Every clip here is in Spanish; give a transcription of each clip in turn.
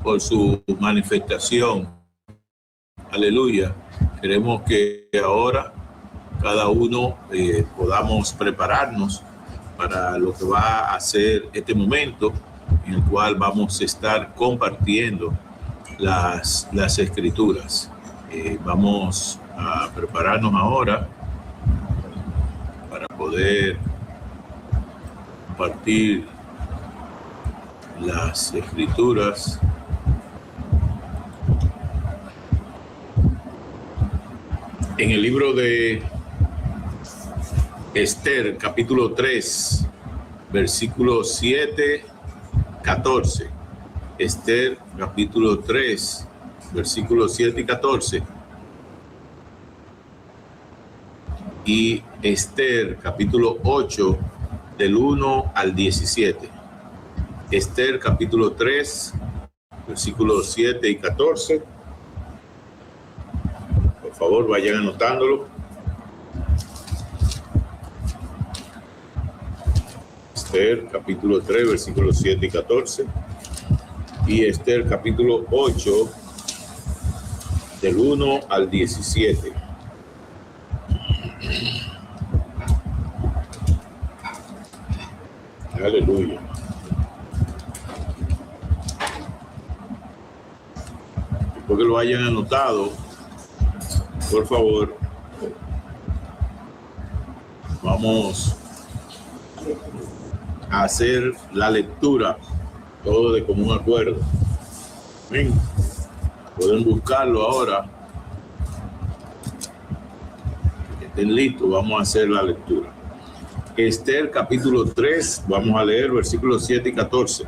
por su manifestación. Aleluya. Queremos que ahora cada uno podamos prepararnos para lo que va a ser este momento en el cual vamos a estar compartiendo las escrituras. Vamos a prepararnos ahora para poder compartir las escrituras. En el libro de Esther, capítulo 3, versículos 7, 14. Esther, capítulo 3, versículos 7 y 14. Y Esther, capítulo 8, del 1 al 17. Esther, capítulo 3, versículos 7 y 14. Por favor, vayan anotándolo. Esther, capítulo 3, versículos 7 y 14. Y Esther, capítulo 8, del 1 al 17. Aleluya. Después que lo hayan anotado, por favor, vamos a hacer la lectura, todo de común acuerdo. Bien, pueden buscarlo ahora. Que estén listos, vamos a hacer la lectura. Esther, capítulo 3, vamos a leer versículos 7 y 14.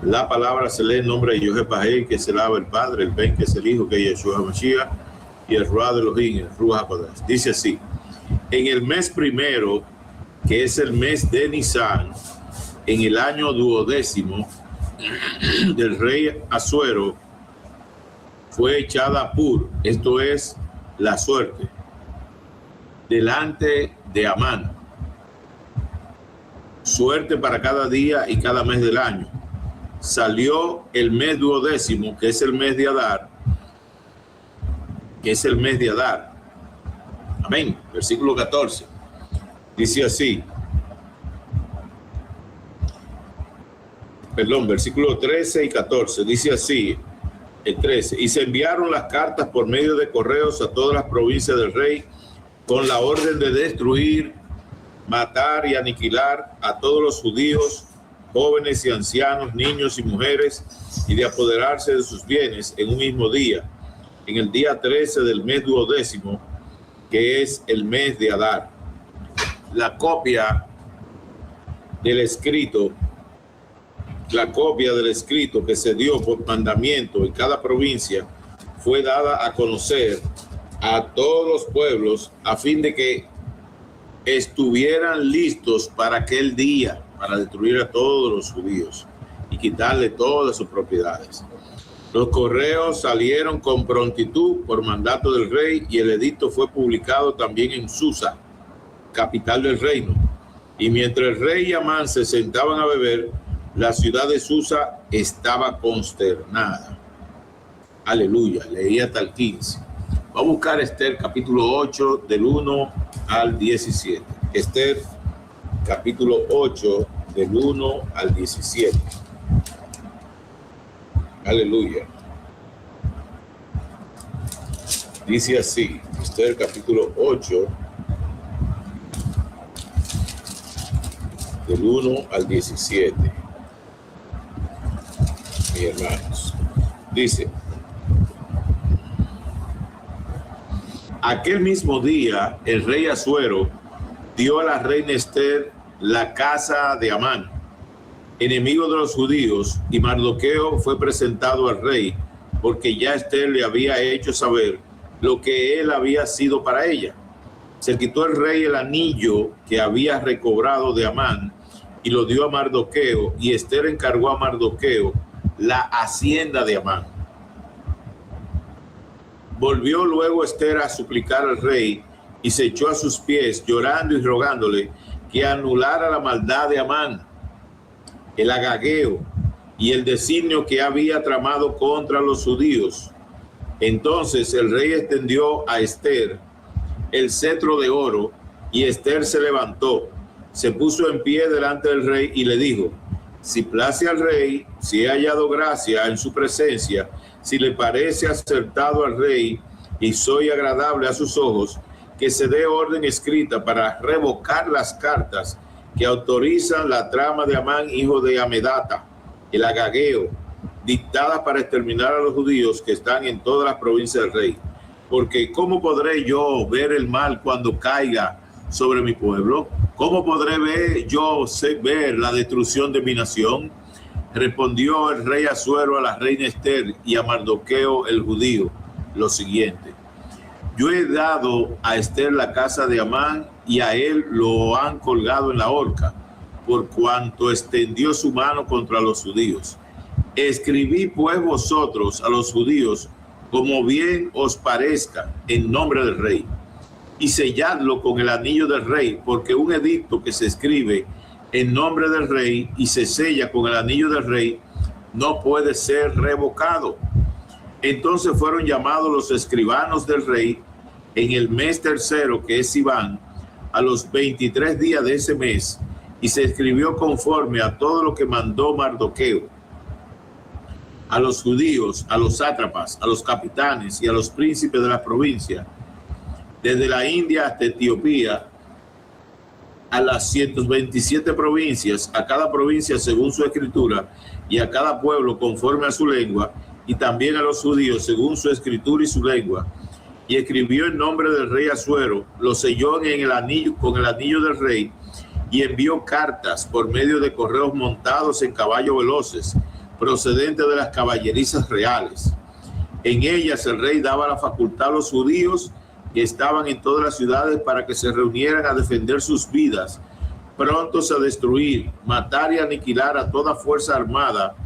La palabra se lee en nombre de Jehová, que se lava el Padre, el Ben, que es el Hijo, que es Yeshua Mashiach, y el Ruach de Elohim, el Ruach HaKodesh. Dice así: en el mes primero, que es el mes de Nisan, en el año 12º del rey Asuero, fue echada Pur, esto es la suerte, delante de Amán, suerte para cada día y cada mes del año. Salió el mes 12º, que es el mes de Adar, Amén. Versículo 14. Dice así. Perdón, versículo 13 y 14. Dice así, el 13. Y se enviaron las cartas por medio de correos a todas las provincias del rey con la orden de destruir, matar y aniquilar a todos los judíos, jóvenes y ancianos, niños y mujeres, y de apoderarse de sus bienes en un mismo día, en el día 13 del mes 12º, que es el mes de Adar. La copia del escrito que se dio por mandamiento en cada provincia fue dada a conocer a todos los pueblos a fin de que estuvieran listos para aquel día, para destruir a todos los judíos y quitarle todas sus propiedades. Los correos salieron con prontitud por mandato del rey, y el edicto fue publicado también en Susa, capital del reino. Y mientras el rey y Amán se sentaban a beber, la ciudad de Susa estaba consternada. Aleluya. Leí hasta el 15. Va a buscar Esther, capítulo 8, del 1 al 17. Esther, capítulo 8, del 1 al 17. Aleluya. Dice así, Esther, capítulo 8, del 1 al 17. Mis hermanos. Dice: aquel mismo día, el rey Asuero dio a la reina Esther la casa de Amán, enemigo de los judíos, y Mardoqueo fue presentado al rey, porque ya Esther le había hecho saber lo que él había sido para ella. Se quitó el rey el anillo que había recobrado de Amán y lo dio a Mardoqueo, y Esther encargó a Mardoqueo la hacienda de Amán. Volvió luego Esther a suplicar al rey y se echó a sus pies, llorando y rogándole que anulara la maldad de Amán, el agageo, y el designio que había tramado contra los judíos. Entonces el rey extendió a Ester el cetro de oro, y Ester se levantó, se puso en pie delante del rey y le dijo: si place al rey, si he hallado gracia en su presencia, si le parece acertado al rey y soy agradable a sus ojos, que se dé orden escrita para revocar las cartas que autorizan la trama de Amán, hijo de Amedata, el agageo, dictadas para exterminar a los judíos que están en todas las provincias del rey. Porque ¿cómo podré yo ver el mal cuando caiga sobre mi pueblo? ¿Cómo podré ver la destrucción de mi nación? Respondió el rey Asuero a la reina Ester y a Mardoqueo el judío lo siguiente: yo he dado a Ester la casa de Amán, y a él lo han colgado en la horca, por cuanto extendió su mano contra los judíos. Escribí pues vosotros a los judíos como bien os parezca, en nombre del rey, y selladlo con el anillo del rey, porque un edicto que se escribe en nombre del rey y se sella con el anillo del rey no puede ser revocado. Entonces fueron llamados los escribanos del rey en el mes tercero, que es Sivan, a los 23 días de ese mes, y se escribió conforme a todo lo que mandó Mardoqueo a los judíos, a los sátrapas, a los capitanes y a los príncipes de la provincia, desde la India hasta Etiopía, a las 127 provincias, a cada provincia según su escritura, y a cada pueblo conforme a su lengua, y también a los judíos según su escritura y su lengua. Y escribió en nombre del rey Asuero, lo selló en el anillo, con el anillo del rey, y envió cartas por medio de correos montados en caballos veloces, procedentes de las caballerizas reales. En ellas el rey daba la facultad a los judíos que estaban en todas las ciudades para que se reunieran a defender sus vidas, prontos a destruir, matar y aniquilar a toda fuerza armada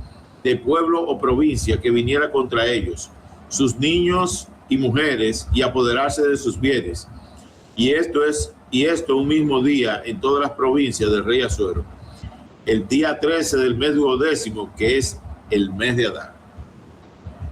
de pueblo o provincia que viniera contra ellos, sus niños y mujeres, y apoderarse de sus bienes. Y esto un mismo día en todas las provincias del rey Asuero, el día 13 del mes 12º, que es el mes de Adar.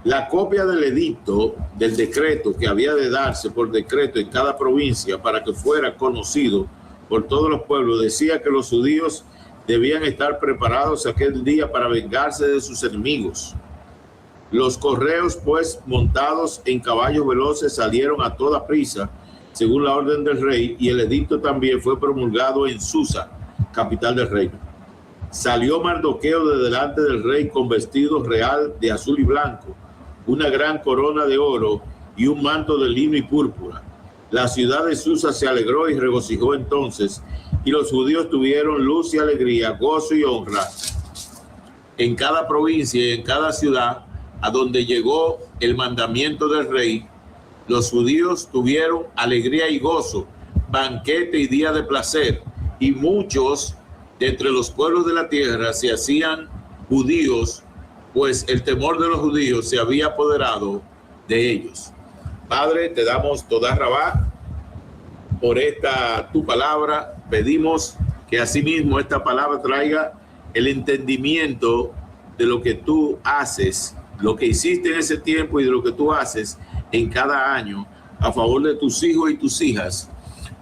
La copia del edicto, del decreto que había de darse por decreto en cada provincia para que fuera conocido por todos los pueblos, decía que los judíos debían estar preparados aquel día para vengarse de sus enemigos. Los correos, pues, montados en caballos veloces, salieron a toda prisa, según la orden del rey, y el edicto también fue promulgado en Susa, capital del reino. Salió Mardoqueo de delante del rey con vestido real de azul y blanco, una gran corona de oro y un manto de lino y púrpura. La ciudad de Susa se alegró y regocijó entonces, y los judíos tuvieron luz y alegría, gozo y honra en cada provincia y en cada ciudad a donde llegó el mandamiento del rey. Los judíos tuvieron alegría y gozo, banquete y día de placer, y muchos de entre los pueblos de la tierra se hacían judíos, pues el temor de los judíos se había apoderado de ellos. Padre, te damos toda rabá por esta tu palabra. Pedimos que asimismo esta palabra traiga el entendimiento de lo que tú haces, lo que hiciste en ese tiempo y de lo que tú haces en cada año a favor de tus hijos y tus hijas,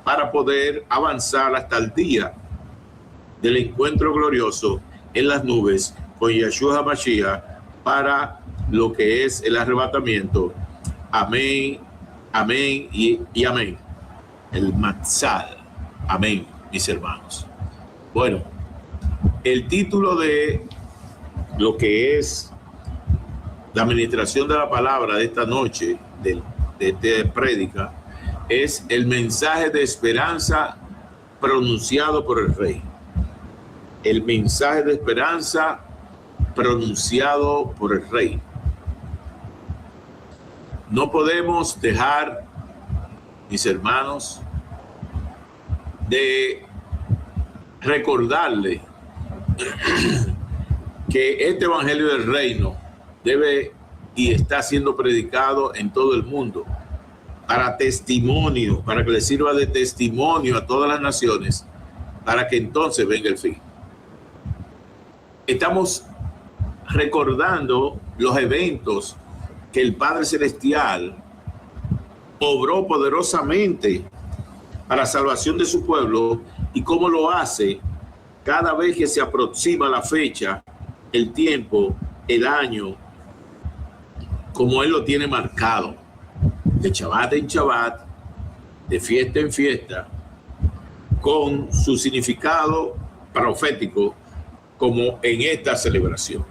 para poder avanzar hasta el día del encuentro glorioso en las nubes con Yeshua HaMashiach, para lo que es el arrebatamiento. Amén, amén y amén. El Matzal. Amén, mis hermanos. Bueno, el título de lo que es la administración de la palabra de esta noche, de esta prédica, es el mensaje de esperanza pronunciado por el rey. El mensaje de esperanza pronunciado por el rey. No podemos dejar, mis hermanos, de recordarle que este evangelio del reino debe y está siendo predicado en todo el mundo para testimonio, para que le sirva de testimonio a todas las naciones, para que entonces venga el fin. Estamos recordando los eventos que el Padre Celestial obró poderosamente para la salvación de su pueblo y cómo lo hace cada vez que se aproxima la fecha, el tiempo, el año, como Él lo tiene marcado, de Shabbat en Shabbat, de fiesta en fiesta, con su significado profético, como en esta celebración.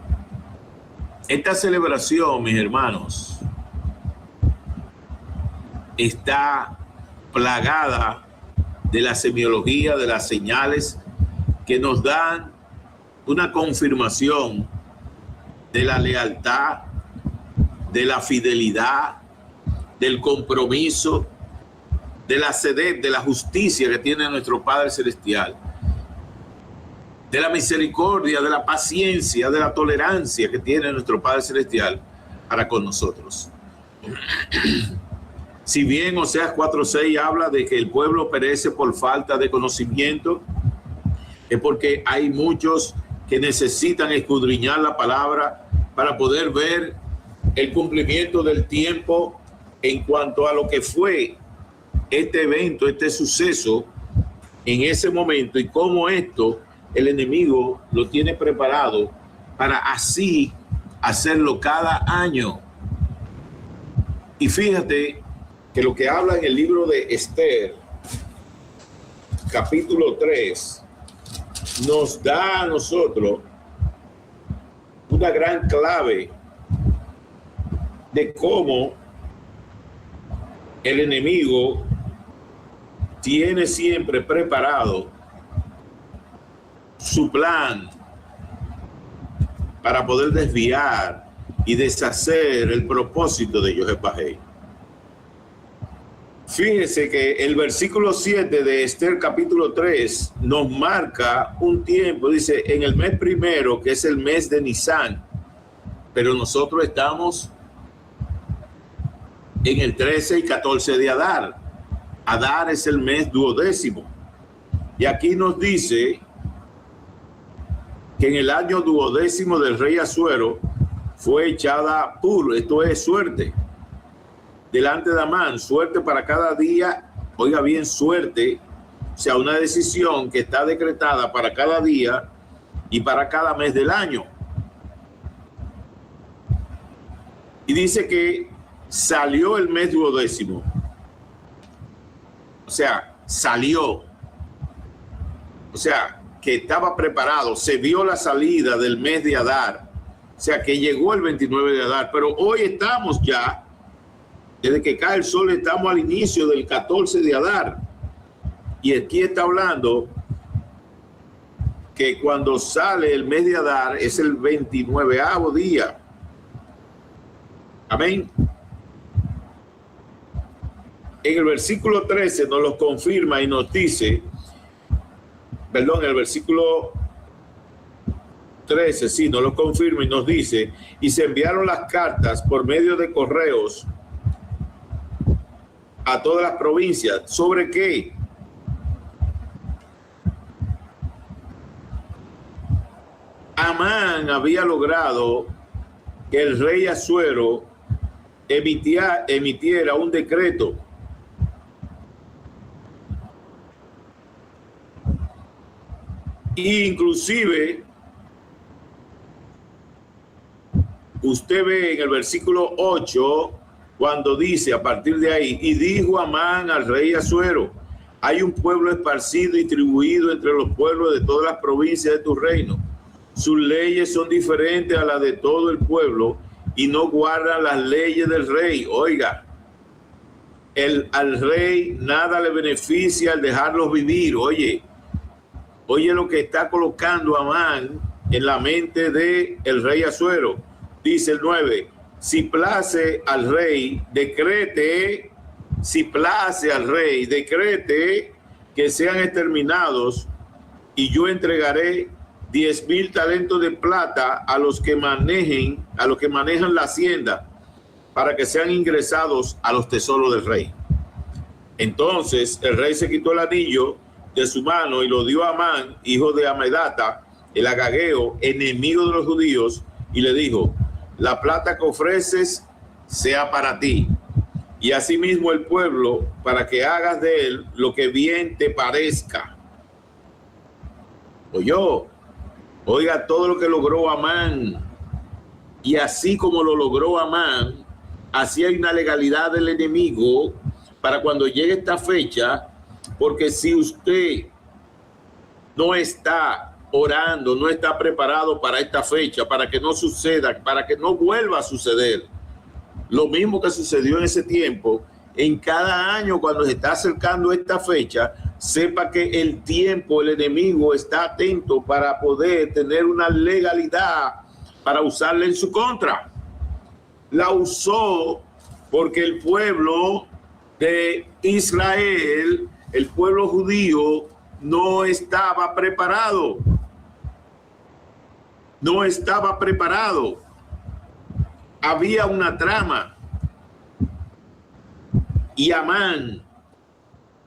Esta celebración, mis hermanos, está plagada de la semiología, de las señales que nos dan una confirmación de la lealtad, de la fidelidad, del compromiso, de la sed, de la justicia que tiene nuestro Padre Celestial, de la misericordia, de la paciencia, de la tolerancia que tiene nuestro Padre Celestial para con nosotros. Si bien Oseas 4:6 habla de que el pueblo perece por falta de conocimiento, es porque hay muchos que necesitan escudriñar la palabra para poder ver el cumplimiento del tiempo en cuanto a lo que fue este evento, este suceso en ese momento, y cómo esto el enemigo lo tiene preparado para así hacerlo cada año. Y fíjate que lo que habla en el libro de Esther, capítulo 3, nos da a nosotros una gran clave de cómo el enemigo tiene siempre preparado su plan para poder desviar y deshacer el propósito de Yohevah. Fíjese que el versículo 7 de Esther capítulo 3 nos marca un tiempo, dice, en el mes primero, que es el mes de Nisan, pero nosotros estamos en el 13 y 14 de Adar. Adar es el mes duodécimo. Y aquí nos dice que en el año duodécimo del rey Asuero fue echada Pur, esto es suerte, delante de Amán, suerte para cada día, oiga bien, suerte, o sea, una decisión que está decretada para cada día y para cada mes del año. Y dice que salió el mes duodécimo, o sea, salió, o sea, que estaba preparado, se vio la salida del mes de Adar, o sea, que llegó el 29 de Adar, pero hoy estamos ya, desde que cae el sol, estamos al inicio del 14 de Adar, y aquí está hablando que cuando sale el mes de Adar es el 29º día. Amén. En el versículo 13 nos lo confirma y nos dice, perdón, el versículo 13, sí, nos lo confirma y nos dice, y se enviaron las cartas por medio de correos a todas las provincias. ¿Sobre qué? Amán había logrado que el rey Asuero emitiera un decreto inclusive usted ve en el versículo 8 cuando dice a partir de ahí, y dijo Amán al rey Asuero, hay un pueblo esparcido y distribuido entre los pueblos de todas las provincias de tu reino. Sus leyes son diferentes a las de todo el pueblo y no guardan las leyes del rey. Oiga, al rey nada le beneficia al dejarlos vivir. Oye lo que está colocando Amán en la mente de el rey Asuero. Dice el 9, si place al rey, decrete que sean exterminados, y yo entregaré 10,000 talentos de plata a los que manejan la hacienda, para que sean ingresados a los tesoros del rey. Entonces el rey se quitó el anillo de su mano y lo dio a Amán, hijo de Amedata, el agageo, enemigo de los judíos, y le dijo: la plata que ofreces sea para ti, y asimismo el pueblo, para que hagas de él lo que bien te parezca. Oiga todo lo que logró Amán, y así como lo logró Amán, así hay una legalidad del enemigo para cuando llegue esta fecha, porque si usted no está orando, no está preparado para esta fecha, para que no suceda, para que no vuelva a suceder lo mismo que sucedió en ese tiempo, en cada año cuando se está acercando esta fecha, sepa que el tiempo, el enemigo está atento para poder tener una legalidad para usarla en su contra. La usó porque el pueblo de Israel, el pueblo judío, no estaba preparado. No estaba preparado. Había una trama. Y Amán,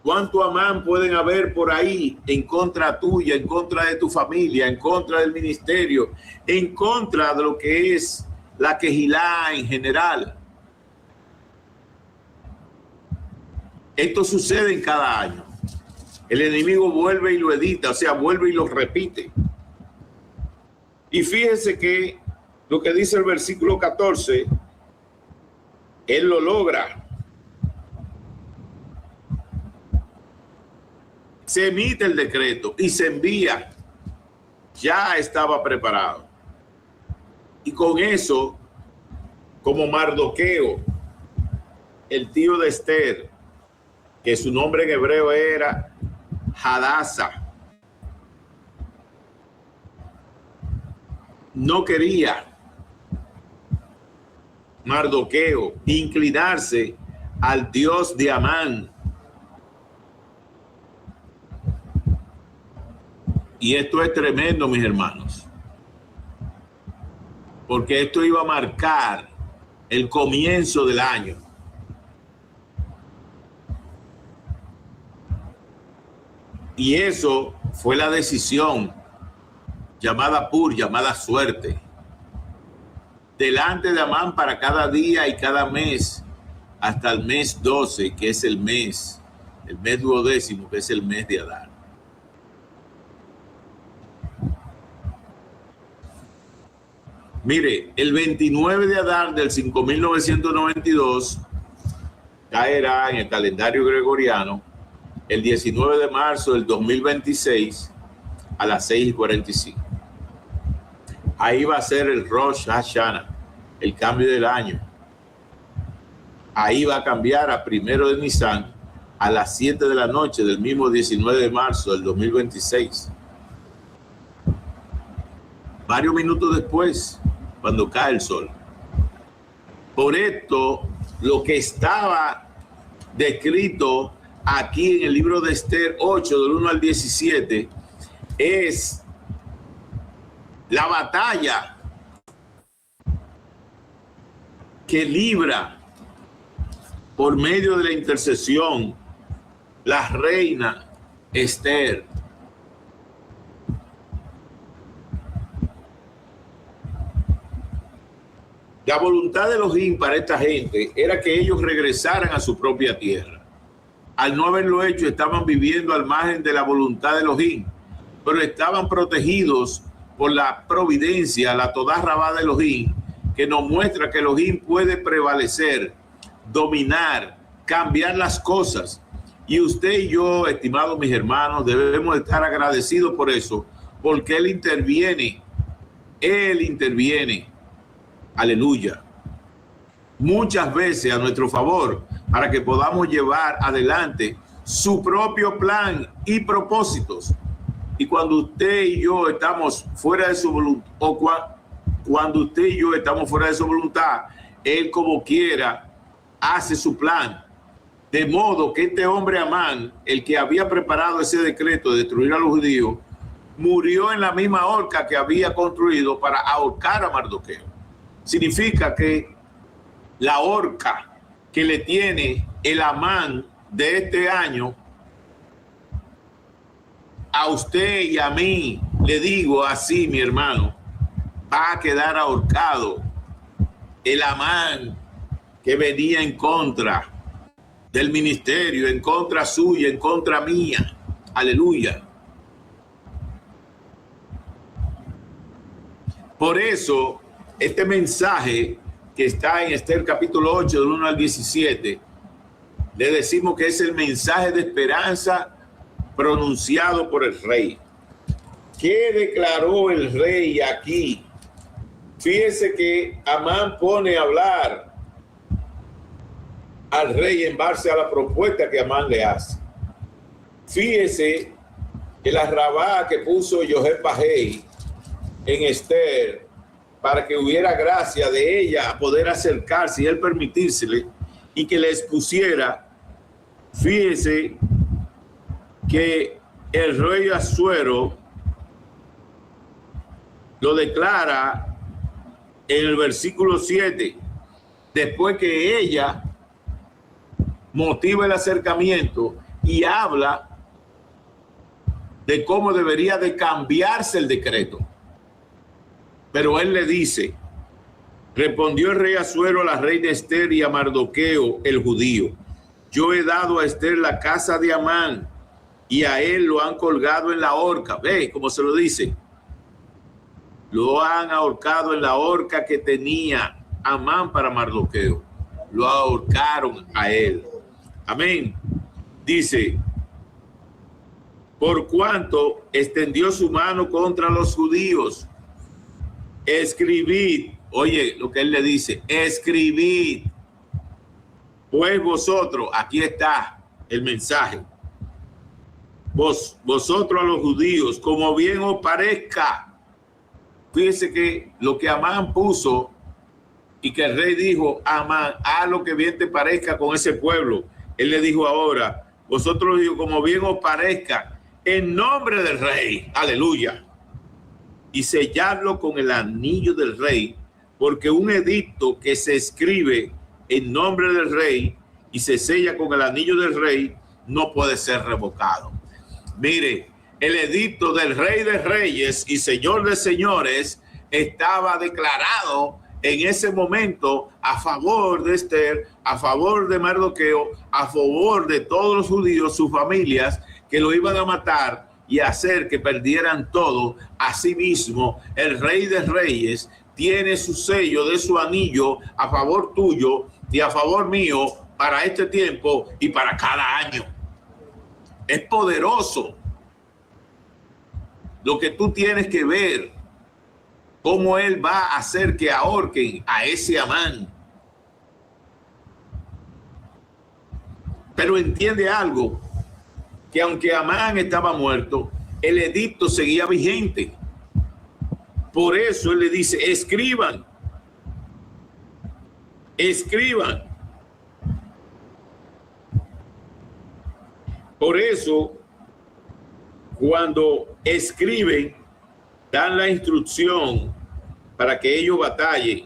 ¿cuánto Amán pueden haber por ahí en contra tuya, en contra de tu familia, en contra del ministerio, en contra de lo que es la Quejilá en general? Esto sucede en cada año. El enemigo vuelve y lo edita, o sea, vuelve y lo repite. Y fíjense que lo que dice el versículo 14, él lo logra. Se emite el decreto y se envía. Ya estaba preparado. Y con eso, como Mardoqueo, el tío de Esther, que su nombre en hebreo era Hadasa, no quería Mardoqueo inclinarse al dios de Amán. Y esto es tremendo, mis hermanos, porque esto iba a marcar el comienzo del año. Y eso fue la decisión llamada llamada suerte, delante de Amán para cada día y cada mes, hasta el mes 12, que es el mes 12º, que es el mes de Adar. Mire, el 29 de Adar del 5992 caerá en el calendario gregoriano el 19 de marzo del 2026 a las 6:45. Ahí va a ser el Rosh Hashanah, el cambio del año. Ahí va a cambiar a 1 de Nisan a las 7 de la noche del mismo 19 de marzo del 2026. Varios minutos después, cuando cae el sol. Por esto, lo que estaba descrito aquí en el libro de Esther 8, del 1 al 17, es la batalla que libra por medio de la intercesión la reina Esther. La voluntad de Elohim para esta gente era que ellos regresaran a su propia tierra. Al no haberlo hecho, estaban viviendo al margen de la voluntad de Elohim, pero estaban protegidos por la providencia, la Todá Rabá de Elohim, que nos muestra que Elohim puede prevalecer, dominar, cambiar las cosas. Y usted y yo, estimados mis hermanos, debemos estar agradecidos por eso, porque Él interviene. Él interviene. Aleluya. Muchas veces a nuestro favor para que podamos llevar adelante su propio plan y propósitos. Y cuando usted y yo estamos fuera de su voluntad, cuando usted y yo estamos fuera de su voluntad, Él como quiera hace su plan. De modo que este hombre Amán, el que había preparado ese decreto de destruir a los judíos, murió en la misma horca que había construido para ahorcar a Mardoqueo. Significa que la horca que le tiene el Amán de este año, a usted y a mí, le digo así, mi hermano, va a quedar ahorcado el Amán que venía en contra del ministerio, en contra suya, en contra mía. Aleluya. Por eso, este mensaje que está en Esther capítulo 8, del 1 al 17, le decimos que es el mensaje de esperanza pronunciado por el rey. ¿Qué declaró el rey aquí? Fíjese que Amán pone a hablar al rey en base a la propuesta que Amán le hace. Fíjese que la rabá que puso Yohel Bajei en Esther para que hubiera gracia de ella a poder acercarse y él permitírsele y que le expusiera. Fíjese que el rey Asuero lo declara en el versículo 7, después que ella motiva el acercamiento y habla de cómo debería de cambiarse el decreto. Pero él le dice, respondió el rey Asuero a la reina Esther y a Mardoqueo el judío: yo he dado a Esther la casa de Amán y a él lo han colgado en la horca. Ve cómo se lo dice. Lo han ahorcado en la horca que tenía Amán para Mardoqueo. Lo ahorcaron a él. Amén. Dice, por cuanto extendió su mano contra los judíos, escribid. Oye lo que él le dice, escribid. Pues vosotros, aquí está el mensaje. Vosotros a los judíos, como bien os parezca. Fíjense que lo que Amán puso y que el rey dijo, Amán, haz lo que bien te parezca con ese pueblo. Él le dijo ahora, vosotros digo, como bien os parezca, en nombre del rey, aleluya, y sellarlo con el anillo del rey, porque un edicto que se escribe en nombre del rey y se sella con el anillo del rey no puede ser revocado. Mire, el edicto del rey de reyes y señor de señores estaba declarado en ese momento a favor de Esther, a favor de Mardoqueo, a favor de todos los judíos, sus familias, que lo iban a matar y hacer que perdieran todo. Asimismo, el rey de reyes tiene su sello de su anillo a favor tuyo y a favor mío para este tiempo y para cada año. Es poderoso lo que tú tienes que ver, cómo él va a hacer que ahorquen a ese Amán. Pero entiende algo, que aunque Amán estaba muerto, el edicto seguía vigente. Por eso él le dice, escriban, escriban. Por eso, cuando escriben, dan la instrucción para que ellos batallen.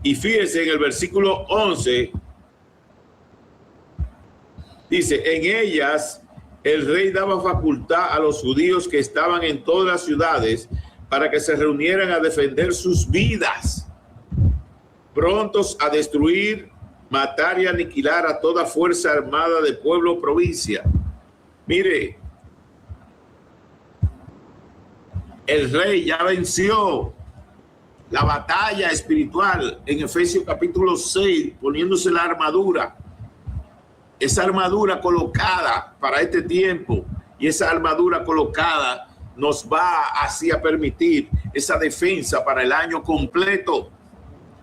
Y fíjense en el versículo 11, dice, en ellas el rey daba facultad a los judíos que estaban en todas las ciudades para que se reunieran a defender sus vidas, prontos a destruir, matar y aniquilar a toda fuerza armada de pueblo o provincia. Mire, el rey ya venció la batalla espiritual en Efesios capítulo 6, poniéndose la armadura. Esa armadura colocada para este tiempo y esa armadura colocada nos va así a permitir esa defensa para el año completo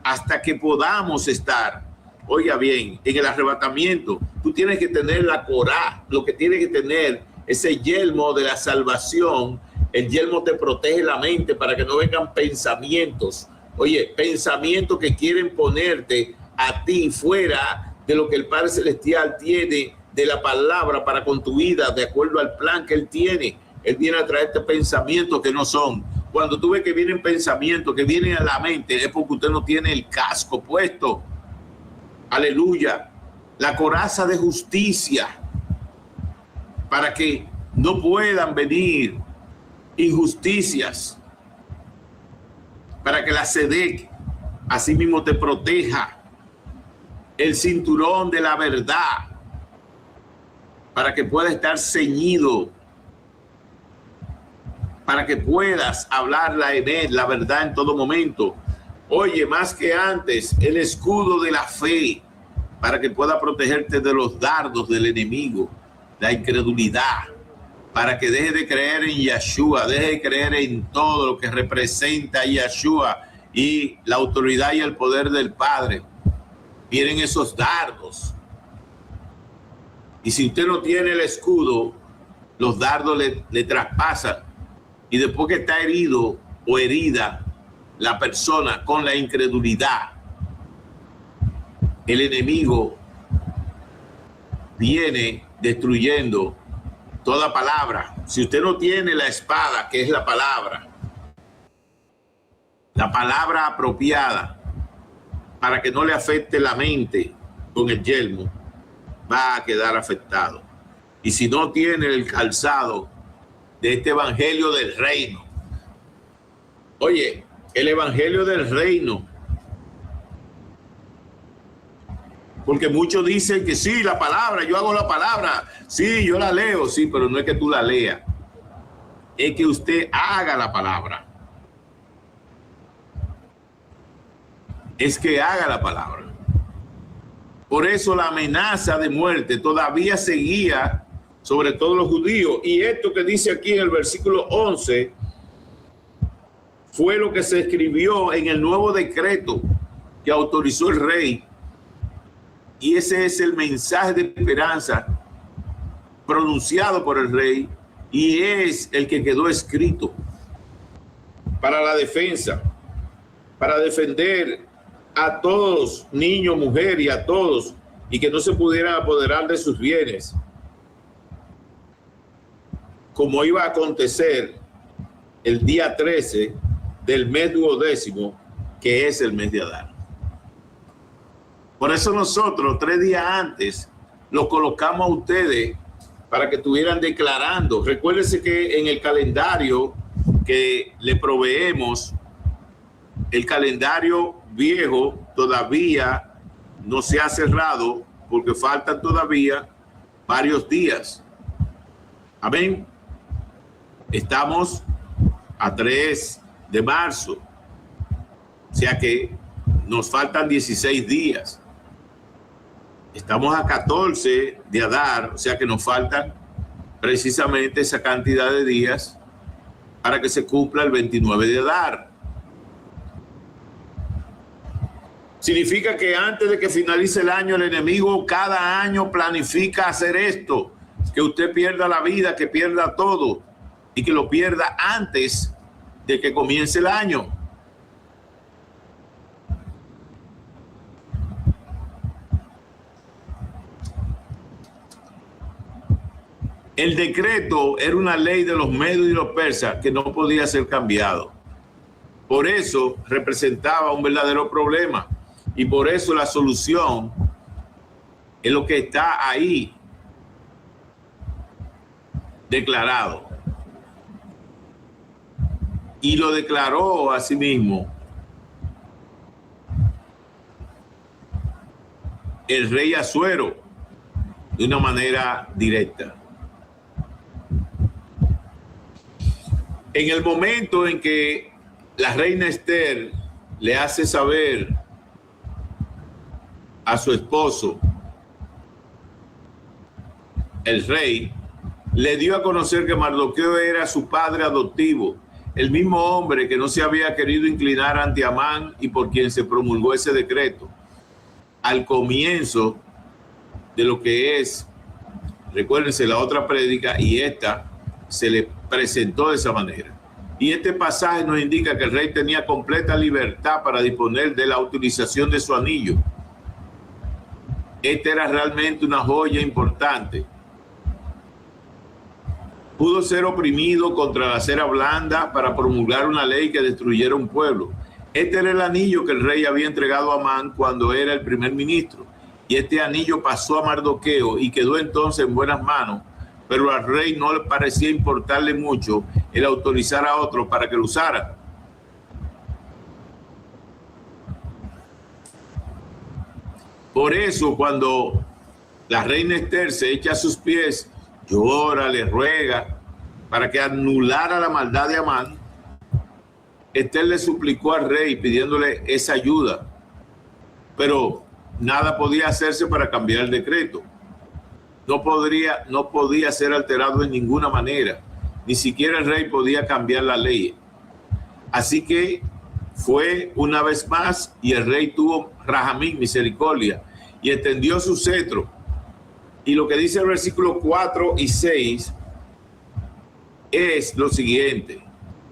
hasta que podamos estar, oiga bien, en el arrebatamiento. Tú tienes que tener la coraza, lo que tienes que tener ese yelmo de la salvación. El yelmo te protege la mente para que no vengan pensamientos. Oye, pensamientos que quieren ponerte a ti fuera de lo que el Padre Celestial tiene de la palabra para con tu vida, de acuerdo al plan que Él tiene. Él viene a traerte pensamientos que no son. Cuando tú ves que vienen pensamientos que vienen a la mente, es porque usted no tiene el casco puesto. Aleluya. La coraza de justicia, para que no puedan venir injusticias. para que la SEDEC asimismo te proteja, el cinturón de la verdad, para que puedas estar ceñido, para que puedas hablar la verdad en todo momento. Oye, más que antes, el escudo de la fe, para que pueda protegerte de los dardos del enemigo, la incredulidad, para que deje de creer en Yeshua, deje de creer en todo lo que representa a Yeshua y la autoridad y el poder del Padre. Vienen esos dardos. Y si usted no tiene el escudo, los dardos le traspasan. Y después que está herido o herida la persona con la incredulidad, el enemigo viene destruyendo toda palabra. Si usted no tiene la espada, que es la palabra apropiada, para que no le afecte la mente con el yelmo, va a quedar afectado. Y si no tiene el calzado de este evangelio del reino, oye, el evangelio del reino, porque muchos dicen que sí, la palabra, yo hago la palabra, sí, yo la leo, sí, pero no es que tú la leas, es que usted haga la palabra. Es que haga la palabra. Por eso la amenaza de muerte todavía seguía sobre todos los judíos. Y esto que dice aquí en el versículo 11 fue lo que se escribió en el nuevo decreto que autorizó el rey. Y ese es el mensaje de esperanza pronunciado por el rey y es el que quedó escrito para la defensa, para defender a todos, niños, mujer y a todos, y que no se pudieran apoderar de sus bienes, como iba a acontecer el día 13 del mes 12º, que es el mes de Adar. Por eso nosotros 3 días antes los colocamos a ustedes para que estuvieran declarando. Recuérdense que en el calendario que le proveemos, el calendario viejo todavía no se ha cerrado porque faltan todavía varios días. Amén. Estamos a 3 de marzo, o sea que nos faltan 16 días. Estamos a 14 de Adar, o sea que nos faltan precisamente esa cantidad de días para que se cumpla el 29 de Adar. Significa que antes de que finalice el año, el enemigo cada año planifica hacer esto, que usted pierda la vida, que pierda todo y que lo pierda antes de que comience el año. El decreto era una ley de los medios y los persas que no podía ser cambiado. Por eso representaba un verdadero problema y por eso la solución es lo que está ahí declarado. Y lo declaró a sí mismo el rey Asuero de una manera directa. En el momento en que la reina Esther le hace saber a su esposo, el rey, le dio a conocer que Mardoqueo era su padre adoptivo, el mismo hombre que no se había querido inclinar ante Amán y por quien se promulgó ese decreto. Al comienzo de lo que es, recuérdense, la otra prédica y esta se le presentó de esa manera. Y este pasaje nos indica que el rey tenía completa libertad para disponer de la utilización de su anillo. Esta era realmente una joya importante. Pudo ser oprimido contra la cera blanda para promulgar una ley que destruyera un pueblo. Este era el anillo que el rey había entregado a Amán cuando era el primer ministro. Y este anillo pasó a Mardoqueo y quedó entonces en buenas manos. Pero al rey no le parecía importarle mucho el autorizar a otros para que lo usara. Por eso, cuando la reina Esther se echa a sus pies, llora, le ruega para que anulara la maldad de Amán, Esther le suplicó al rey pidiéndole esa ayuda, pero nada podía hacerse para cambiar el decreto. No podía ser alterado de ninguna manera. Ni siquiera el rey podía cambiar la ley. Así que fue una vez más y el rey tuvo rahamim, misericordia, y extendió su cetro. Y lo que dice el versículo 4 y 6 es lo siguiente.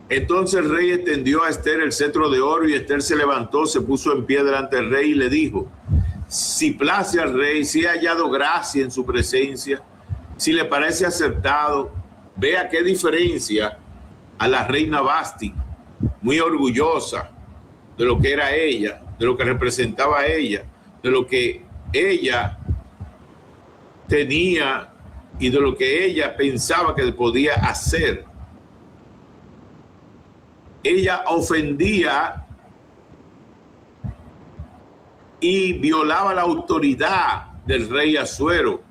Entonces el rey extendió a Esther el cetro de oro y Esther se levantó, se puso en pie delante del rey y le dijo: si place al rey, si ha hallado gracia en su presencia, si le parece acertado, vea qué diferencia a la reina Vasti, muy orgullosa de lo que era ella, de lo que representaba ella, de lo que ella tenía y de lo que ella pensaba que podía hacer. Ella ofendía y violaba la autoridad del rey Asuero.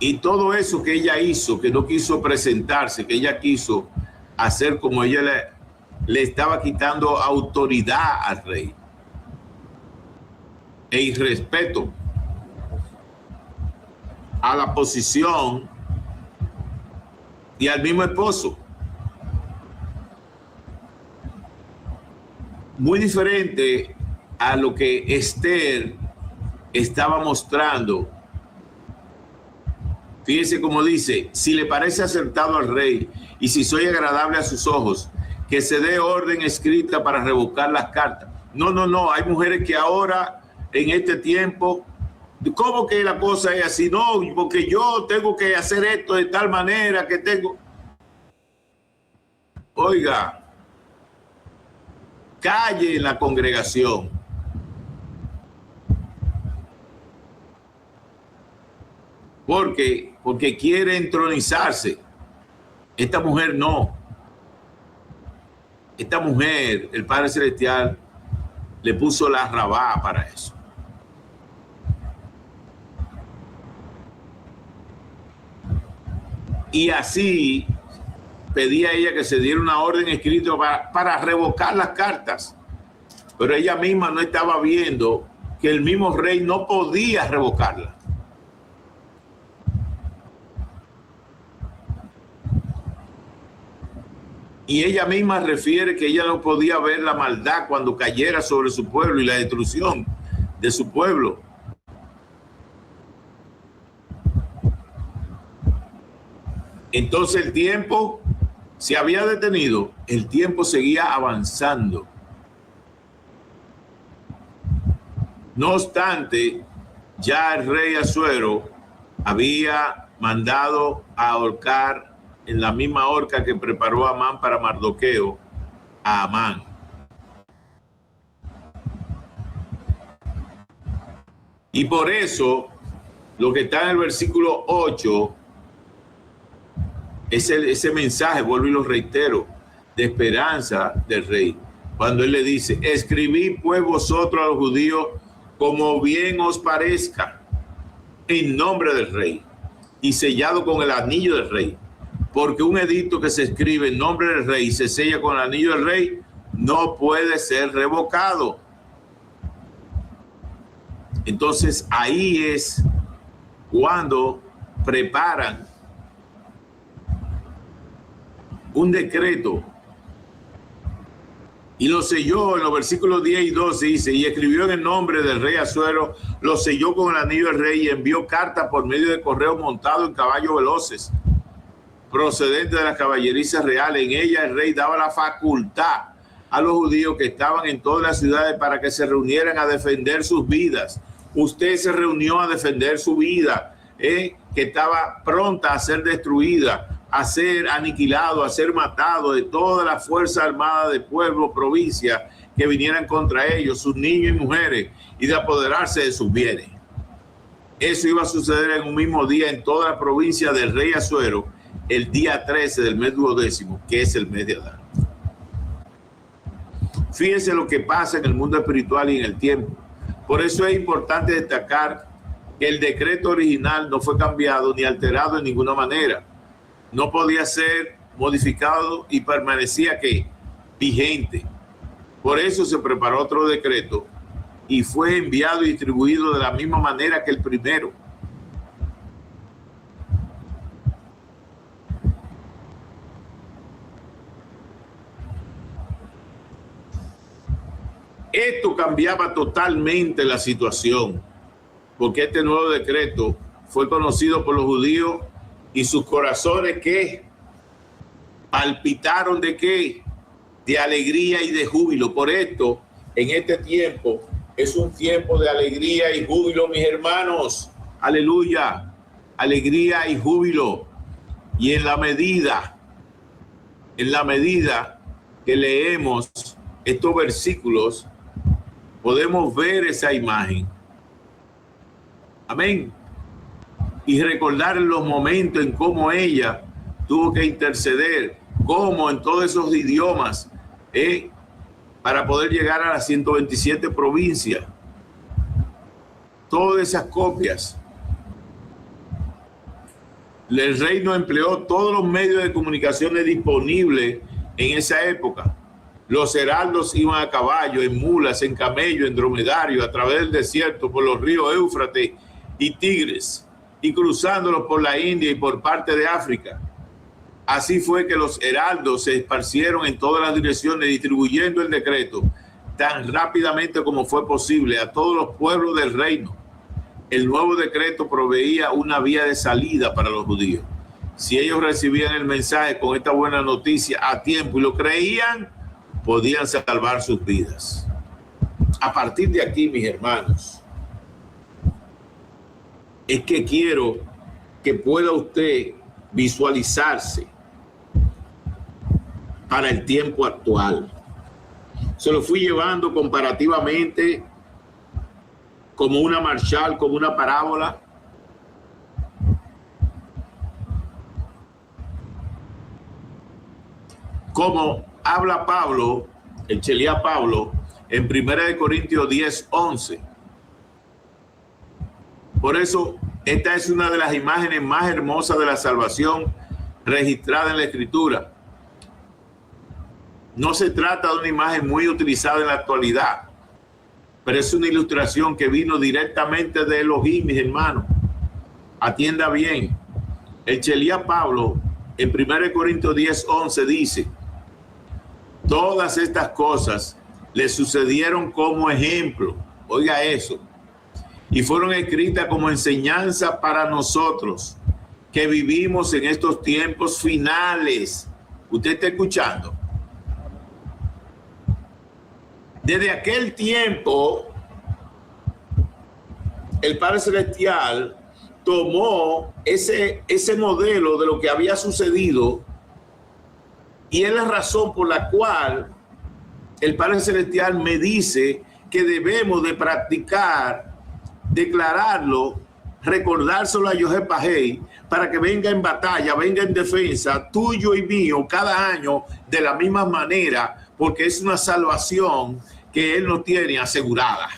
Y todo eso que ella hizo, que no quiso presentarse, que ella quiso hacer como ella le estaba quitando autoridad al rey e irrespeto a la posición y al mismo esposo. Muy diferente a lo que Esther estaba mostrando. Fíjese cómo dice: si le parece acertado al rey y si soy agradable a sus ojos, que se dé orden escrita para revocar las cartas. No, hay mujeres que ahora, en este tiempo, ¿cómo que la cosa es así? No, porque yo tengo que hacer esto de tal manera que tengo... Oiga, calle en la congregación. Porque quiere entronizarse. Esta mujer no. Esta mujer, el Padre Celestial le puso la rabá para eso. Y así pedía ella que se diera una orden escrita para revocar las cartas. Pero ella misma no estaba viendo que el mismo rey no podía revocarla. Y ella misma refiere que ella no podía ver la maldad cuando cayera sobre su pueblo y la destrucción de su pueblo. Entonces el tiempo se había detenido, el tiempo seguía avanzando. No obstante, ya el rey Asuero había mandado a ahorcar en la misma horca que preparó Amán para Mardoqueo, a Amán. Y por eso, lo que está en el versículo 8, es ese mensaje, vuelvo y lo reitero, de esperanza del rey. Cuando él le dice: escribid pues vosotros a los judíos como bien os parezca, en nombre del rey, y sellado con el anillo del rey. Porque un edicto que se escribe en nombre del rey y se sella con el anillo del rey no puede ser revocado. Entonces ahí es cuando preparan un decreto y lo selló. En los versículos 10 y 12 dice: y escribió en el nombre del rey Asuero, lo selló con el anillo del rey y envió carta por medio de correo montado en caballos veloces, procedente de las caballerizas reales. En ella el rey daba la facultad a los judíos que estaban en todas las ciudades para que se reunieran a defender sus vidas. Usted se reunió a defender su vida, que estaba pronta a ser destruida, a ser aniquilado, a ser matado de todas las fuerzas armadas de pueblo, provincia, que vinieran contra ellos, sus niños y mujeres, y de apoderarse de sus bienes. Eso iba a suceder en un mismo día en toda la provincia del rey Asuero, el día 13 del mes 12, que es el mes de Adar. Fíjense lo que pasa en el mundo espiritual y en el tiempo. Por eso es importante destacar que el decreto original no fue cambiado ni alterado de ninguna manera. No podía ser modificado y permanecía que vigente. Por eso se preparó otro decreto y fue enviado y distribuido de la misma manera que el primero. Esto cambiaba totalmente la situación, porque este nuevo decreto fue conocido por los judíos y sus corazones que palpitaron de qué, de alegría y de júbilo. Por esto, en este tiempo, es un tiempo de alegría y júbilo, mis hermanos. Aleluya, alegría y júbilo. Y en la medida que leemos estos versículos, podemos ver esa imagen. Amén. Y recordar los momentos en cómo ella tuvo que interceder, cómo en todos esos idiomas, para poder llegar a las 127 provincias. Todas esas copias. El reino empleó todos los medios de comunicaciones disponibles en esa época. Los heraldos iban a caballo, en mulas, en camello, en dromedario, a través del desierto, por los ríos Éufrates y Tigres, y cruzándolos por la India y por parte de África. Así fue que los heraldos se esparcieron en todas las direcciones, distribuyendo el decreto tan rápidamente como fue posible a todos los pueblos del reino. El nuevo decreto proveía una vía de salida para los judíos. Si ellos recibían el mensaje con esta buena noticia a tiempo y lo creían, podían salvar sus vidas. A partir de aquí, mis hermanos, es que quiero que pueda usted visualizarse para el tiempo actual. Se lo fui llevando comparativamente como una Marshall, como una parábola. Como habla Pablo, el chelía Pablo, en 1 Corintios 10:11. Por eso, esta es una de las imágenes más hermosas de la salvación registrada en la Escritura. No se trata de una imagen muy utilizada en la actualidad, pero es una ilustración que vino directamente de Elohim, mis hermanos. Atienda bien. El chelía Pablo, en 1 Corintios 10:11, dice: todas estas cosas le sucedieron como ejemplo. Oiga eso. Y fueron escritas como enseñanza para nosotros que vivimos en estos tiempos finales. ¿Usted está escuchando? Desde aquel tiempo, el Padre Celestial tomó ese modelo de lo que había sucedido, y es la razón por la cual el Padre Celestial me dice que debemos de practicar, declararlo, recordárselo a Yosef Pajei, para que venga en batalla, venga en defensa tuyo y mío cada año de la misma manera, porque es una salvación que Él nos tiene asegurada.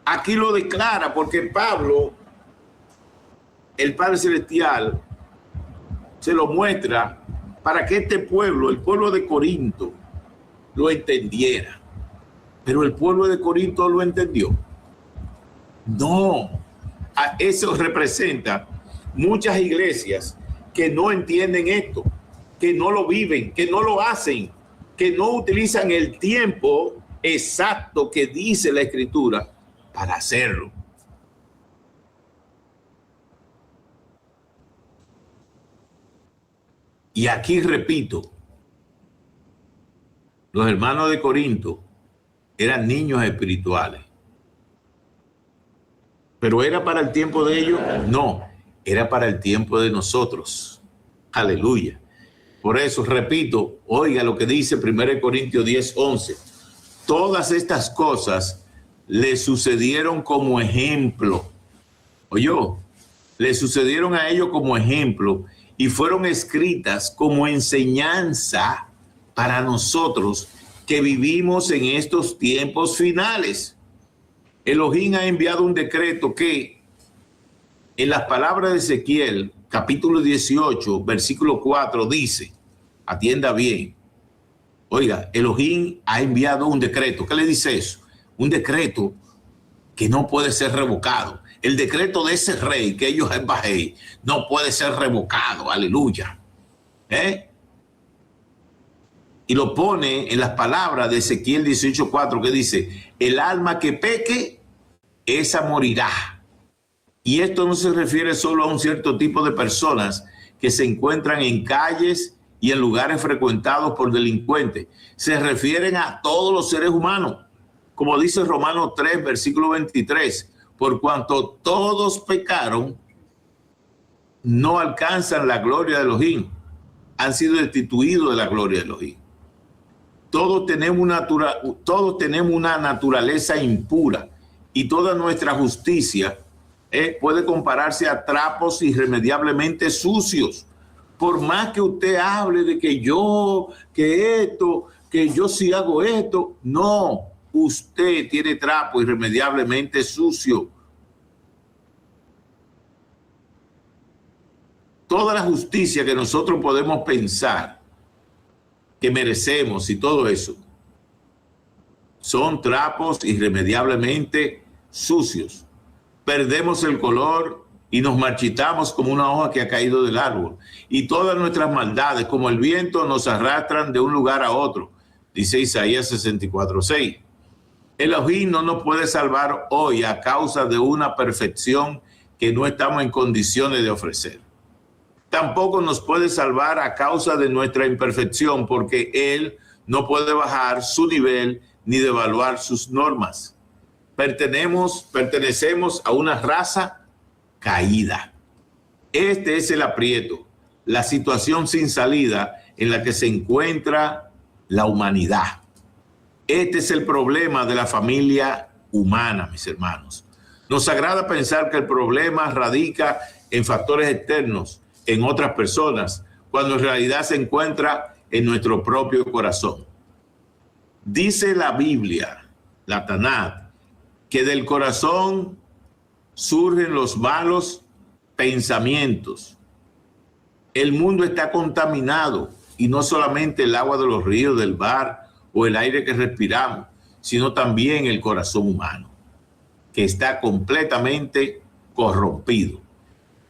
Aquí lo declara porque Pablo, el Padre Celestial, se lo muestra para que este pueblo, el pueblo de Corinto, lo entendiera. Pero el pueblo de Corinto lo entendió. No, eso representa muchas iglesias que no entienden esto, que no lo viven, que no lo hacen, que no utilizan el tiempo exacto que dice la Escritura para hacerlo. Y aquí repito, los hermanos de Corinto eran niños espirituales. ¿Pero era para el tiempo de ellos? No, era para el tiempo de nosotros. Aleluya. Por eso, repito, oiga lo que dice 1 Corintios 10:11. Todas estas cosas le sucedieron como ejemplo. Oyó, le sucedieron a ellos como ejemplo y fueron escritas como enseñanza para nosotros que vivimos en estos tiempos finales. Elohim ha enviado un decreto que, en las palabras de Ezequiel, capítulo 18, versículo 4, dice, atienda bien, oiga, Elohim ha enviado un decreto. ¿Qué le dice eso? Un decreto que no puede ser revocado. El decreto de ese rey, que ellos es Bajei, no puede ser revocado. Aleluya. Y lo pone en las palabras de Ezequiel 18:4, que dice, el alma que peque, esa morirá. Y esto no se refiere solo a un cierto tipo de personas que se encuentran en calles y en lugares frecuentados por delincuentes. Se refieren a todos los seres humanos. Como dice Romanos 3, versículo 23, por cuanto todos pecaron, no alcanzan la gloria de Elohim, han sido destituidos de la gloria de Elohim. Todos tenemos una naturaleza impura y toda nuestra justicia puede compararse a trapos irremediablemente sucios. Por más que usted hable de que yo sí hago esto, no. Usted tiene trapo irremediablemente sucio. Toda la justicia que nosotros podemos pensar que merecemos y todo eso son trapos irremediablemente sucios. Perdemos el color y nos marchitamos como una hoja que ha caído del árbol. Y todas nuestras maldades, como el viento, nos arrastran de un lugar a otro, dice Isaías 64:6. Elohim no nos puede salvar hoy a causa de una perfección que no estamos en condiciones de ofrecer. Tampoco nos puede salvar a causa de nuestra imperfección, porque Él no puede bajar su nivel ni devaluar sus normas. Pertenecemos a una raza caída. Este es el aprieto, la situación sin salida en la que se encuentra la humanidad. Este es el problema de la familia humana, mis hermanos. Nos agrada pensar que el problema radica en factores externos, en otras personas, cuando en realidad se encuentra en nuestro propio corazón. Dice la Biblia, la Tanat, que del corazón surgen los malos pensamientos. El mundo está contaminado, y no solamente el agua de los ríos, del mar o el aire que respiramos, sino también el corazón humano, que está completamente corrompido.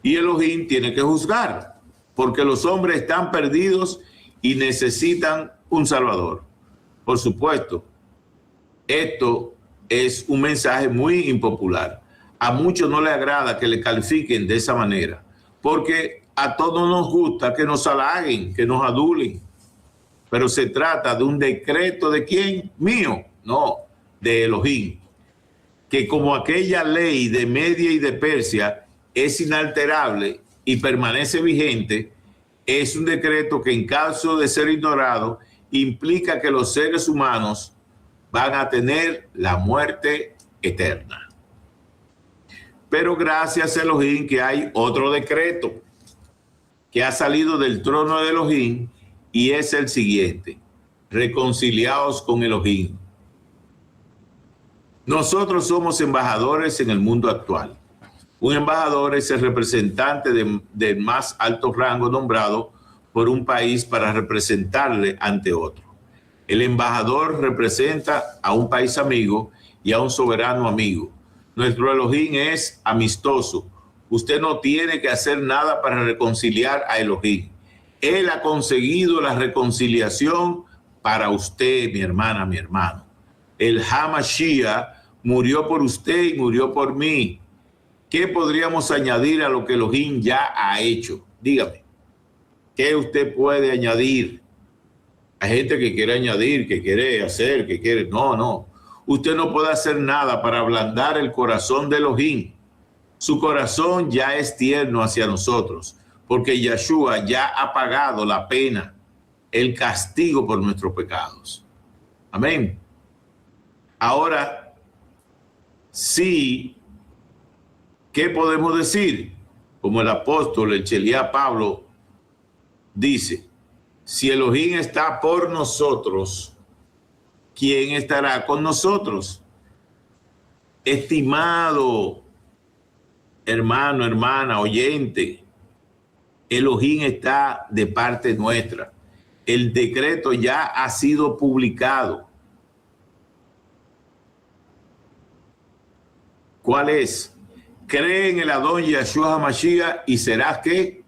Y Elohim tiene que juzgar, porque los hombres están perdidos y necesitan un Salvador. Por supuesto, esto es un mensaje muy impopular. A muchos no les agrada que le califiquen de esa manera, porque a todos nos gusta que nos halaguen, que nos adulen. Pero se trata de un decreto ¿de quién? Mío, no, de Elohim. Que como aquella ley de Media y de Persia es inalterable y permanece vigente, es un decreto que en caso de ser ignorado implica que los seres humanos van a tener la muerte eterna. Pero gracias a Elohim que hay otro decreto que ha salido del trono de Elohim y es el siguiente: reconciliaos con Elohim. Nosotros somos embajadores en el mundo actual. Un embajador es el representante del más alto rango nombrado por un país para representarle ante otro. El embajador representa a un país amigo y a un soberano amigo. Nuestro Elohim es amistoso. Usted no tiene que hacer nada para reconciliar a Elohim. Él ha conseguido la reconciliación para usted, mi hermana, mi hermano. El Hamashiach murió por usted y murió por mí. ¿Qué podríamos añadir a lo que Elohim ya ha hecho? Dígame, ¿qué usted puede añadir? Hay gente que quiere añadir, que quiere hacer, que quiere... No. Usted no puede hacer nada para ablandar el corazón de Elohim. Su corazón ya es tierno hacia nosotros, porque Yeshua ya ha pagado la pena, el castigo por nuestros pecados. Amén. Ahora, sí, ¿qué podemos decir? Como el apóstol, el Cheliá Pablo, dice, Si Elohim está por nosotros, ¿quién estará con nosotros? Estimado hermano, hermana, oyente, Elohim está de parte nuestra. El decreto ya ha sido publicado. ¿Cuál es? Cree en el Adón Yahshua HaMashiach y serás ¿qué?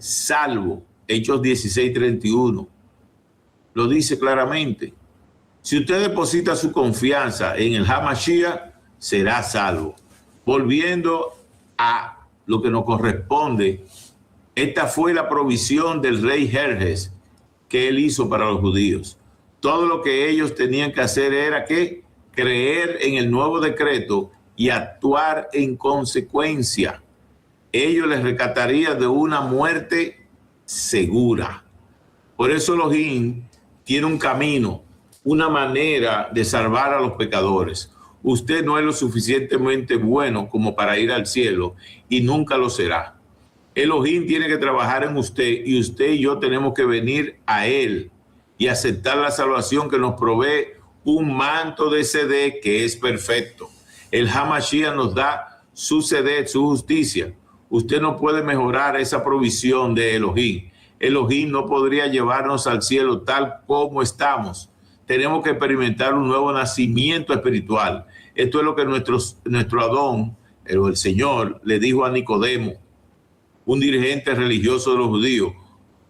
Salvo. Hechos 16:31. Lo dice claramente. Si usted deposita su confianza en el HaMashiach, será salvo. Volviendo a lo que nos corresponde, esta fue la provisión del rey Jerjes que él hizo para los judíos. Todo lo que ellos tenían que hacer era que creer en el nuevo decreto y actuar en consecuencia. Ellos les rescatarían de una muerte segura. Por eso Elohim tiene un camino, una manera de salvar a los pecadores. Usted no es lo suficientemente bueno como para ir al cielo y nunca lo será. Elohim tiene que trabajar en usted y usted y yo tenemos que venir a él y aceptar la salvación que nos provee un manto de Sedec que es perfecto. El HaMashiach nos da su Sedec, su justicia. Usted no puede mejorar esa provisión de Elohim. Elohim no podría llevarnos al cielo tal como estamos. Tenemos que experimentar un nuevo nacimiento espiritual. Esto es lo que nuestro Adón, el Señor, le dijo a Nicodemo, un dirigente religioso de los judíos.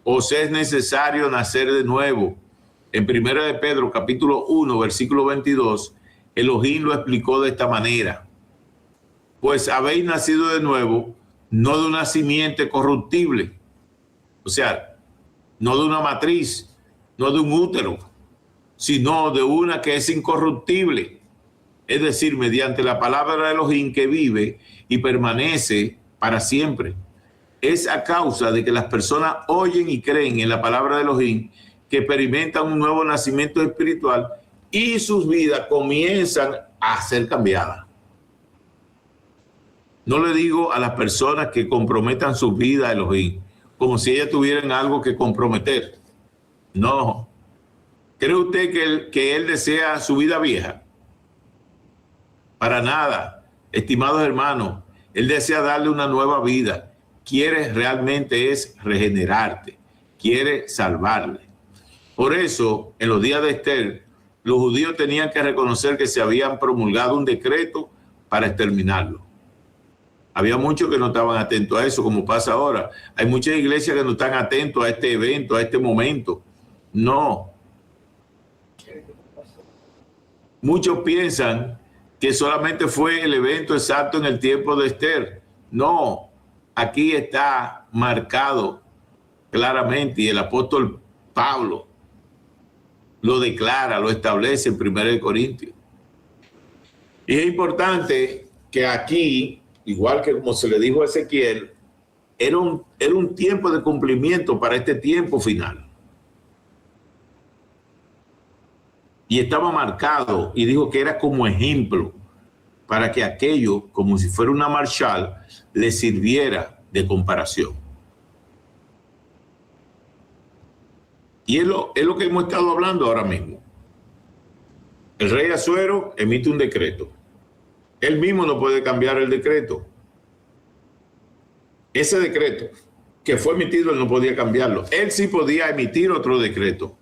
Os es necesario nacer de nuevo. En 1 de Pedro, capítulo 1, versículo 22, Elohim lo explicó de esta manera. Pues habéis nacido de nuevo, no de una simiente corruptible, o sea, no de una matriz, no de un útero, sino de una que es incorruptible, es decir, mediante la palabra de Elohim que vive y permanece para siempre. Es a causa de que las personas oyen y creen en la palabra de Elohim que experimentan un nuevo nacimiento espiritual y sus vidas comienzan a ser cambiadas. No le digo a las personas que comprometan su vida a Elohim como si ellas tuvieran algo que comprometer. No. ¿Cree usted que él desea su vida vieja? Para nada, estimados hermanos. Él desea darle una nueva vida. Quiere realmente es regenerarte. Quiere salvarle. Por eso, en los días de Esther, los judíos tenían que reconocer que se habían promulgado un decreto para exterminarlo. Había muchos que no estaban atentos a eso, como pasa ahora. Hay muchas iglesias que no están atentos a este evento, a este momento. No. Muchos piensan que solamente fue el evento exacto en el tiempo de Esther. No. Aquí está marcado claramente y el apóstol Pablo lo declara, lo establece en 1 Corintios. Y es importante que aquí, igual que como se le dijo a Ezequiel, era un tiempo de cumplimiento para este tiempo final. Y estaba marcado y dijo que era como ejemplo para que aquello, como si fuera una marshal, le sirviera de comparación. Y es lo que hemos estado hablando ahora mismo. El rey Asuero emite un decreto. Él mismo no puede cambiar el decreto. Ese decreto que fue emitido, él no podía cambiarlo. Él sí podía emitir otro decreto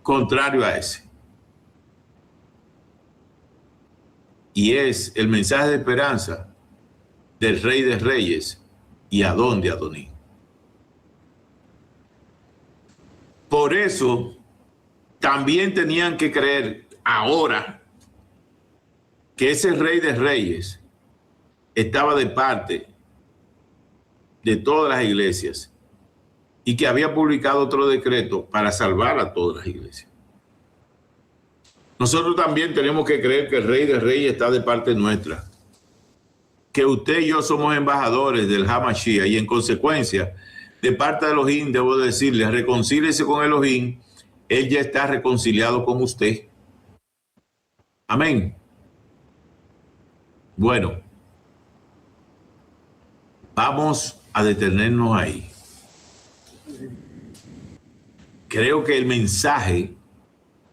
contrario a ese. Y es el mensaje de esperanza del Rey de Reyes y Adón de Adoní. Por eso también tenían que creer ahora que ese Rey de Reyes estaba de parte de todas las iglesias y que había publicado otro decreto para salvar a todas las iglesias. Nosotros también tenemos que creer que el Rey de Reyes está de parte nuestra, que usted y yo somos embajadores del HaMashiach y en consecuencia, de parte de Elohim, debo decirle, reconcíliese con Elohim, él ya está reconciliado con usted. Amén. Bueno, vamos a detenernos ahí. creo que el mensaje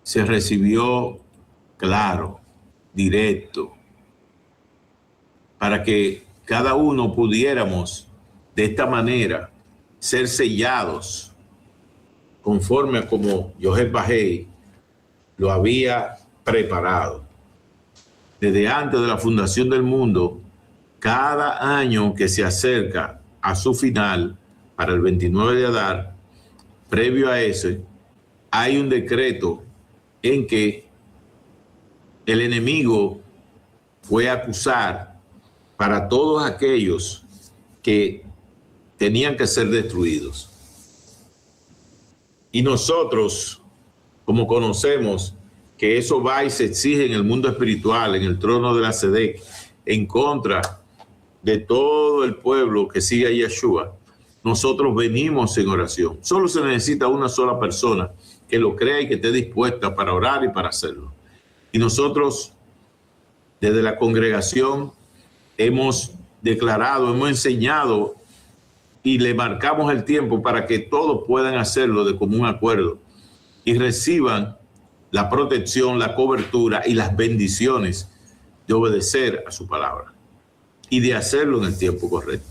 se recibió claro, directo, para que cada uno pudiéramos de esta manera ser sellados conforme a como Joseph Bajei lo había preparado. Desde antes de la fundación del mundo, cada año que se acerca a su final, para el 29 de Adar, previo a ese, hay un decreto en que el enemigo fue a acusar para todos aquellos que tenían que ser destruidos. Y nosotros, como conocemos que eso va y se exige en el mundo espiritual, en el trono de la Sedec, en contra de todo el pueblo que sigue a Yeshua, nosotros venimos en oración. Solo se necesita una sola persona que lo crea y que esté dispuesta para orar y para hacerlo. Y nosotros, desde la congregación, hemos declarado, hemos enseñado y le marcamos el tiempo para que todos puedan hacerlo de común acuerdo y reciban la protección, la cobertura y las bendiciones de obedecer a su palabra y de hacerlo en el tiempo correcto.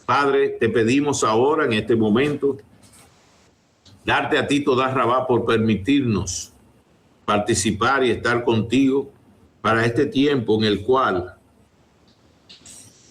Padre, te pedimos ahora, en este momento, darte a ti toda Rabá por permitirnos participar y estar contigo para este tiempo en el cual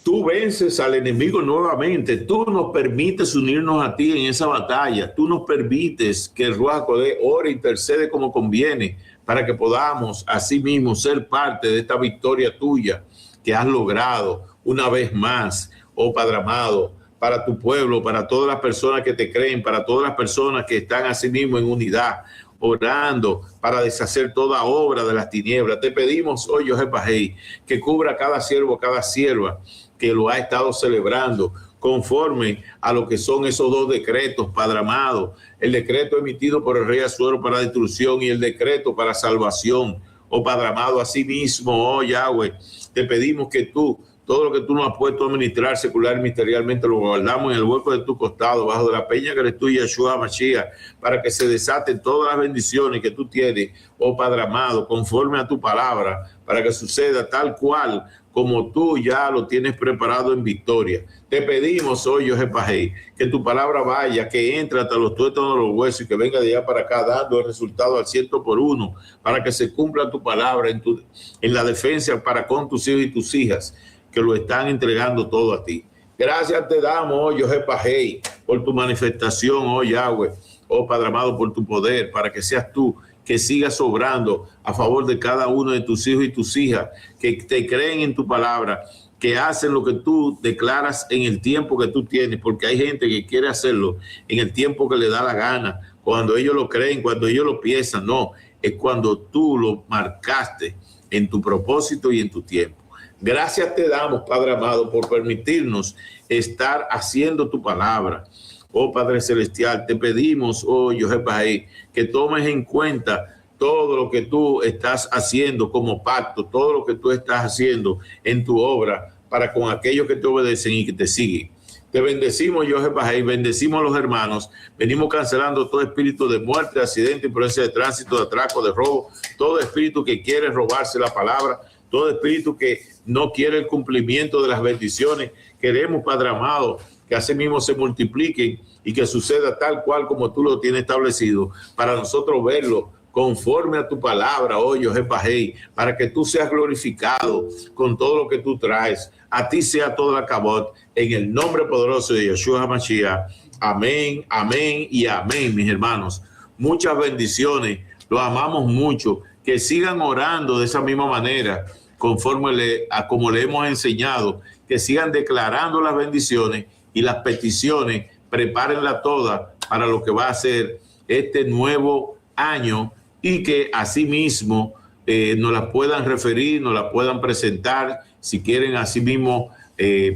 tú vences al enemigo nuevamente. Tú nos permites unirnos a ti en esa batalla. Tú nos permites que el Ruach HaKodesh ore e intercede como conviene para que podamos así mismo ser parte de esta victoria tuya que has logrado una vez más, oh Padre amado, para tu pueblo, para todas las personas que te creen, para todas las personas que están así mismo en unidad, orando para deshacer toda obra de las tinieblas. Te pedimos hoy, Joseph Bajei, que cubra a cada siervo, cada sierva que lo ha estado celebrando conforme a lo que son esos dos decretos, Padre amado, el decreto emitido por el rey Asuero para destrucción y el decreto para salvación. Oh Padre amado, así mismo, oh Yahweh, te pedimos que tú, todo lo que tú nos has puesto a ministrar secular y ministerialmente, lo guardamos en el hueco de tu costado, bajo de la peña que eres tú, Yeshua Mashiach, para que se desaten todas las bendiciones que tú tienes, oh Padre amado, conforme a tu palabra, para que suceda tal cual como tú ya lo tienes preparado en victoria. Te pedimos hoy, Joseph Bajei, que tu palabra vaya, que entre hasta los tuétanos de los huesos y que venga de allá para acá dando el resultado al 100%, para que se cumpla tu palabra en la defensa para con tus hijos y tus hijas, que lo están entregando todo a ti. Gracias te damos, oh Joseph Bajei, por tu manifestación, oh Yahweh, oh Padre amado, por tu poder, para que seas tú que sigas obrando a favor de cada uno de tus hijos y tus hijas, que te creen en tu palabra, que hacen lo que tú declaras en el tiempo que tú tienes, porque hay gente que quiere hacerlo en el tiempo que le da la gana, cuando ellos lo creen, cuando ellos lo piensan. No, es cuando tú lo marcaste en tu propósito y en tu tiempo. Gracias te damos, Padre amado, por permitirnos estar haciendo tu palabra. Oh Padre Celestial, te pedimos, oh Joseph Bajei, que tomes en cuenta todo lo que tú estás haciendo como pacto, todo lo que tú estás haciendo en tu obra para con aquellos que te obedecen y que te siguen. Te bendecimos, Joseph Bajei, bendecimos a los hermanos. Venimos cancelando todo espíritu de muerte, de accidente, imprudencia de tránsito, de atraco, de robo, todo espíritu que quiere robarse la palabra, todo espíritu que no quiere el cumplimiento de las bendiciones. Queremos, Padre amado, que así mismo se multipliquen y que suceda tal cual como tú lo tienes establecido, para nosotros verlo conforme a tu palabra, oh Joseph Bajei, para que tú seas glorificado con todo lo que tú traes. A ti sea toda la cabot, en el nombre poderoso de Yeshua HaMashiach. Amén, amén y amén, mis hermanos. Muchas bendiciones, los amamos mucho. Que sigan orando de esa misma manera, conforme a como le hemos enseñado, que sigan declarando las bendiciones y las peticiones, prepárenla todas para lo que va a ser este nuevo año, y que asimismo nos las puedan referir, nos las puedan presentar, si quieren asimismo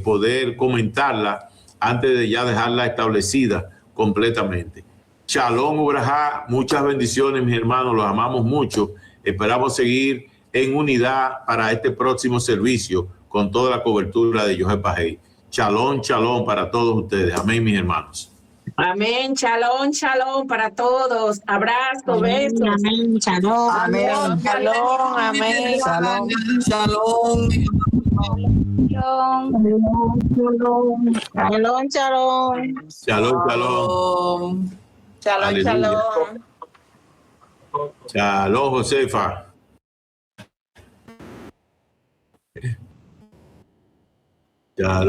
poder comentarla antes de ya dejarla establecida completamente. Shalom Ubrajá, muchas bendiciones, mis hermanos, los amamos mucho. Esperamos seguir en unidad para este próximo servicio con toda la cobertura de Joseph Bajei. Shalom, shalom para todos ustedes. Amén, mis hermanos. Amén. Shalom, shalom para todos. Abrazo, Amén, besos. amén, shalom. Amén. Shalom, amén. Shalom. Shalom. Shalom, shalom, shalom. Shalom, shalom. Shalom, Aleluya. shalom. Shalom, Josefa. Shalom.